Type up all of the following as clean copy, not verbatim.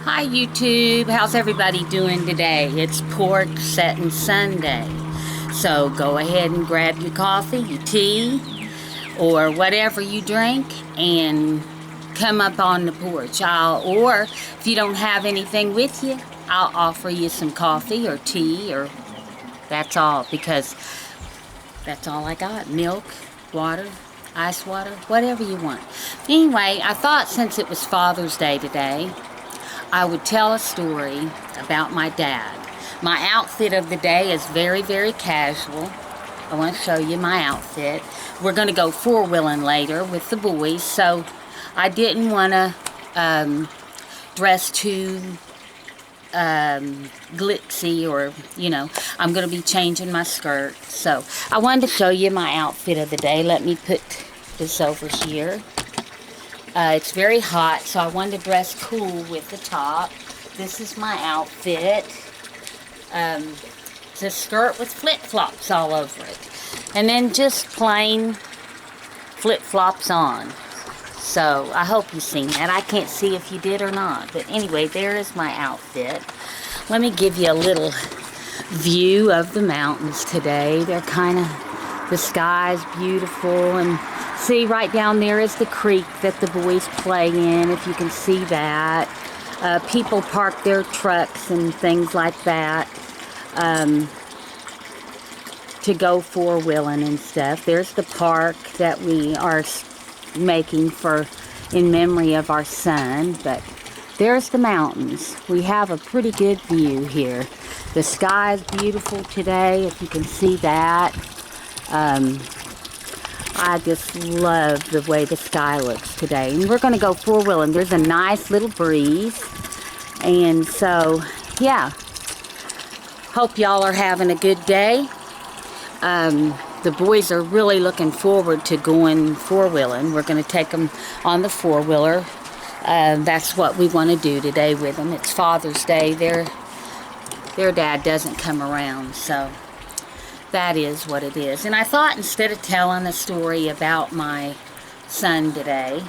Hi YouTube, how's everybody doing today? It's Porch Settin Sunday. So go ahead and grab your coffee, your tea, or whatever you drink and come up on the porch. Or if you don't have anything with you, I'll offer you some coffee or tea, or that's all, because that's all I got. Milk, water, ice water, whatever you want. Anyway, I thought since it was Father's Day today, I would tell a story about my dad. My outfit of the day is very, very casual. I want to show you my outfit. We're going to go four-wheeling later with the boys, so I didn't want to dress too glitzy, or, I'm going to be changing my skirt. So I wanted to show you my outfit of the day. Let me put this over here. It's very hot, so I wanted to dress cool with the top. This is my outfit. It's a skirt with flip-flops all over it. And then just plain flip-flops on. So, I hope you've seen that. I can't see if you did or not. But anyway, there is my outfit. Let me give you a little view of the mountains today. They're the sky's beautiful, and see, right down there is the creek that the boys play in, if you can see that. People park their trucks and things like that to go four-wheeling and stuff. There's the park that we are making in memory of our son, but there's the mountains. We have a pretty good view here. The sky is beautiful today, if you can see that. I just love the way the sky looks today. And we're going to go four-wheeling. There's a nice little breeze. And so, yeah. Hope y'all are having a good day. The boys are really looking forward to going four-wheeling. We're going to take them on the four-wheeler. That's what we want to do today with them. It's Father's Day. Their dad doesn't come around, so that is what it is. And I thought, instead of telling a story about my son today,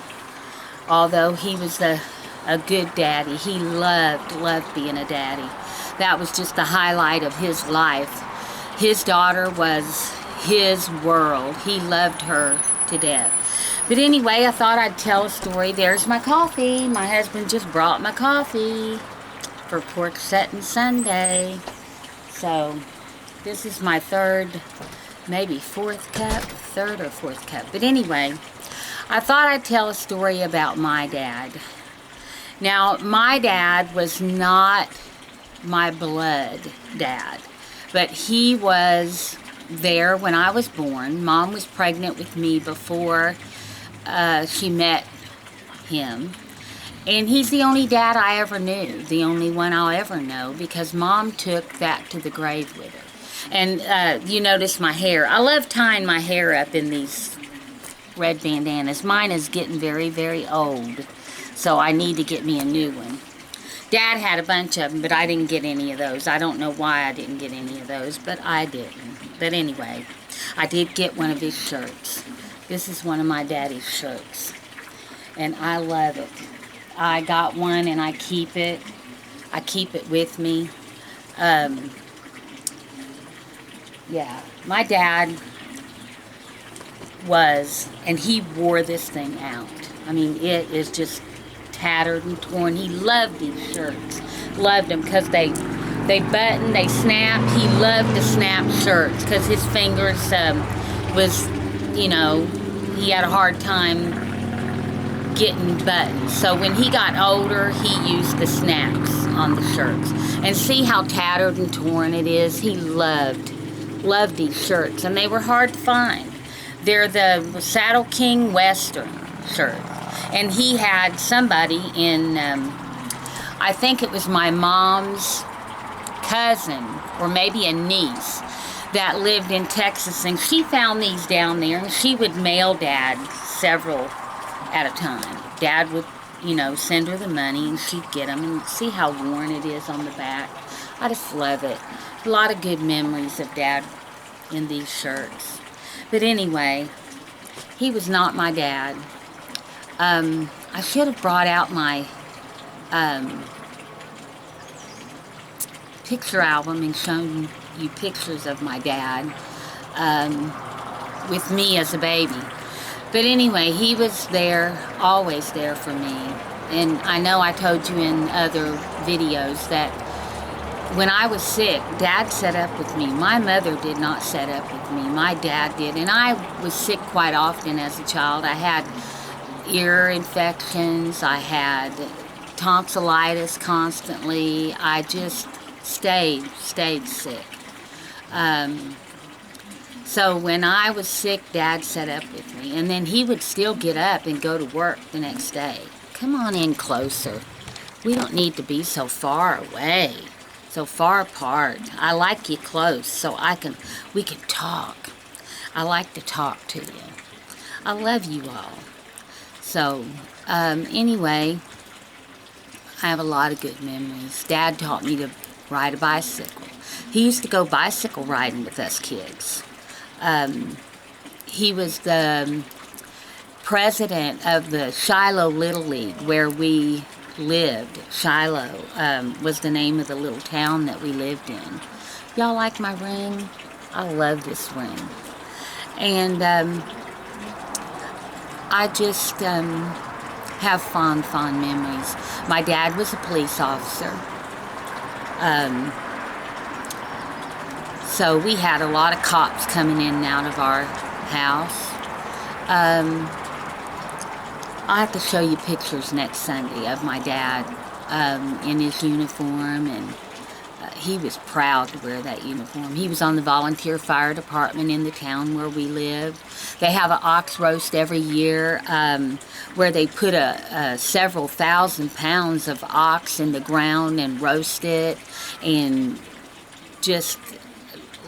although he was a good daddy, he loved being a daddy. That was just the highlight of his life. His daughter was his world. He loved her to death. But anyway, I thought I'd tell a story. There's my coffee. My husband just brought my coffee for Porch Settin Sunday. So this is my third or fourth cup. But anyway, I thought I'd tell a story about my dad. Now, my dad was not my blood dad, but he was there when I was born. Mom was pregnant with me before she met him. And he's the only dad I ever knew, the only one I'll ever know, because Mom took that to the grave with her. And you notice my hair. I love tying my hair up in these red bandanas. Mine is getting very, very old, so I need to get me a new one. Dad had a bunch of them, but I didn't get any of those. I don't know why I didn't get any of those, but I didn't. But anyway, I did get one of his shirts. This is one of my daddy's shirts, and I love it. I got one, and I keep it. I keep it with me. Yeah, my dad and he wore this thing out. I mean, it is just tattered and torn. He loved these shirts. Loved them because they button, they snap. He loved to snap shirts because his fingers he had a hard time getting buttons. So when he got older, he used the snaps on the shirts. And see how tattered and torn it is? He loved these shirts, and they were hard to find. They're the Saddle King Western shirt. And he had somebody in, I think it was my mom's cousin, or maybe a niece, that lived in Texas, and she found these down there, and she would mail Dad several at a time. Dad would, send her the money, and she'd get them, and see how worn it is on the back. I just love it. A lot of good memories of Dad in these shirts. But anyway, he was not my dad. I should have brought out my picture album and shown you pictures of my dad with me as a baby. But anyway, he was there, always there for me. And I know I told you in other videos that when I was sick, Dad set up with me. My mother did not set up with me. My dad did. And I was sick quite often as a child. I had ear infections. I had tonsillitis constantly. I just stayed sick. So when I was sick, Dad set up with me. And then he would still get up and go to work the next day. Come on in closer. We don't need to be so far away, so far apart. I like you close so we can talk. I like to talk to you. I love you all. So, anyway, I have a lot of good memories. Dad taught me to ride a bicycle. He used to go bicycle riding with us kids. He was the president of the Shiloh Little League where we lived. Shiloh was the name of the little town that we lived in. Y'all like my ring? I love this ring. And I just have fond memories. My dad was a police officer. So we had a lot of cops coming in and out of our house. I'll have to show you pictures next Sunday of my dad in his uniform, and he was proud to wear that uniform. He was on the volunteer fire department in the town where we lived. They have an ox roast every year where they put several thousand pounds of ox in the ground and roast it, and just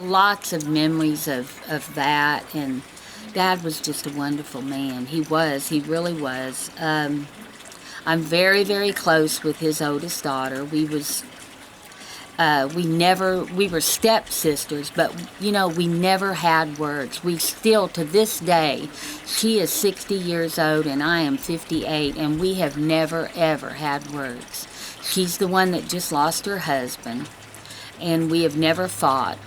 lots of memories of that. And Dad was just a wonderful man. He really was. I'm very, very close with his oldest daughter. We were stepsisters, but we never had words. We still, to this day, she is 60 years old and I am 58, and we have never, ever had words. She's the one that just lost her husband. And we have never fought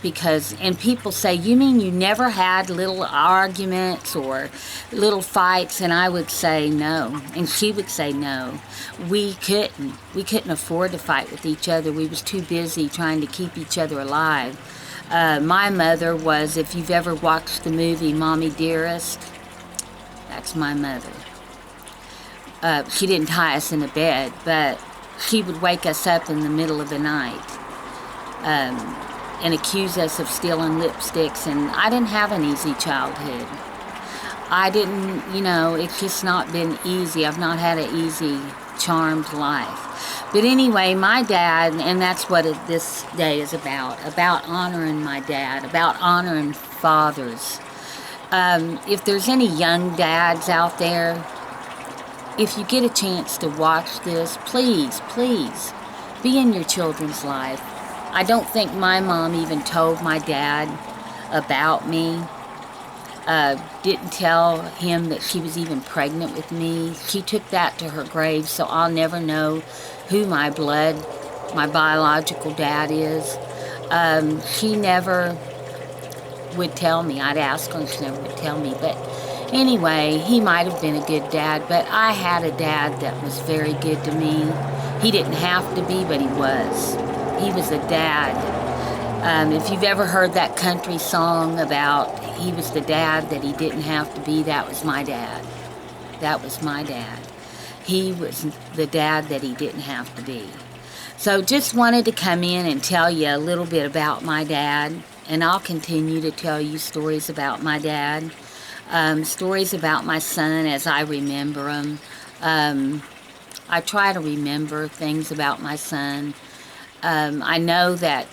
and people say, you mean you never had little arguments or little fights? And I would say no. And she would say no. We couldn't afford to fight with each other. We was too busy trying to keep each other alive. My mother was, if you've ever watched the movie Mommy Dearest, that's my mother. She didn't tie us in a bed, but she would wake us up in the middle of the night. And accuse us of stealing lipsticks, and I didn't have an easy childhood. I didn't, it's just not been easy. I've not had an easy, charmed life. But anyway, my dad, and that's what this day is about honoring my dad, about honoring fathers. If there's any young dads out there, if you get a chance to watch this, please be in your children's life. I don't think my mom even told my dad about me. Didn't tell him that she was even pregnant with me. She took that to her grave, so I'll never know who my biological dad is. She never would tell me. I'd ask her and she never would tell me. But anyway, he might have been a good dad, but I had a dad that was very good to me. He didn't have to be, but he was. He was a dad. If you've ever heard that country song about he was the dad that he didn't have to be, that was my dad. That was my dad. He was the dad that he didn't have to be. So just wanted to come in and tell you a little bit about my dad, and I'll continue to tell you stories about my dad, stories about my son as I remember them. I try to remember things about my son. I know that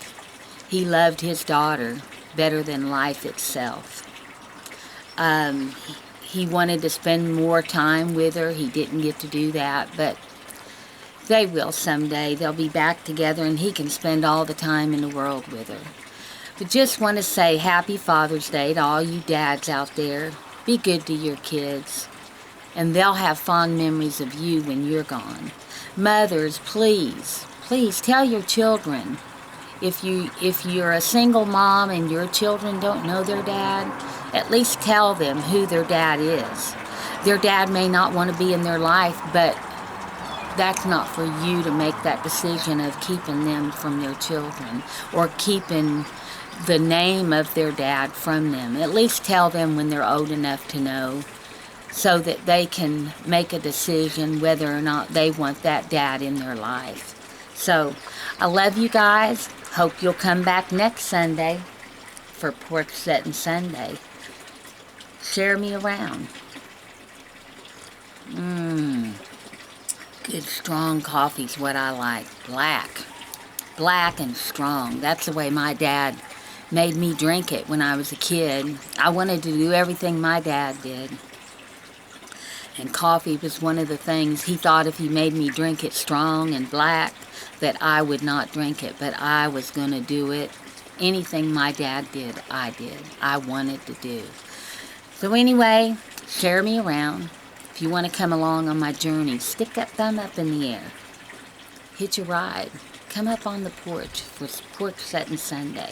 he loved his daughter better than life itself. He wanted to spend more time with her. He didn't get to do that, but they will someday. They'll be back together and he can spend all the time in the world with her. But just want to say happy Father's Day to all you dads out there. Be good to your kids, and they'll have fond memories of you when you're gone. Mothers, please tell your children, If you're a single mom and your children don't know their dad, at least tell them who their dad is. Their dad may not want to be in their life, but that's not for you to make that decision of keeping them from their children or keeping the name of their dad from them. At least tell them when they're old enough to know, so that they can make a decision whether or not they want that dad in their life. So, I love you guys. Hope you'll come back next Sunday for Porch Settin' Sunday. Share me around. Good strong coffee's what I like. Black and strong. That's the way my dad made me drink it when I was a kid. I wanted to do everything my dad did. And coffee was one of the things. He thought if he made me drink it strong and black, that I would not drink it. But I was going to do it. Anything my dad did, I did. I wanted to do. So anyway, share me around. If you want to come along on my journey, stick that thumb up in the air. Hitch a ride. Come up on the porch for Porch Settin' Sunday.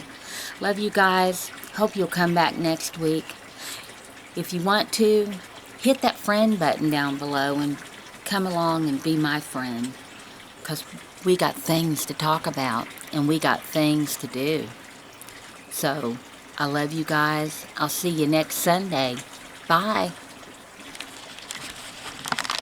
Love you guys. Hope you'll come back next week. If you want to, hit that friend button down below and come along and be my friend. Because we got things to talk about and we got things to do. So, I love you guys. I'll see you next Sunday. Bye.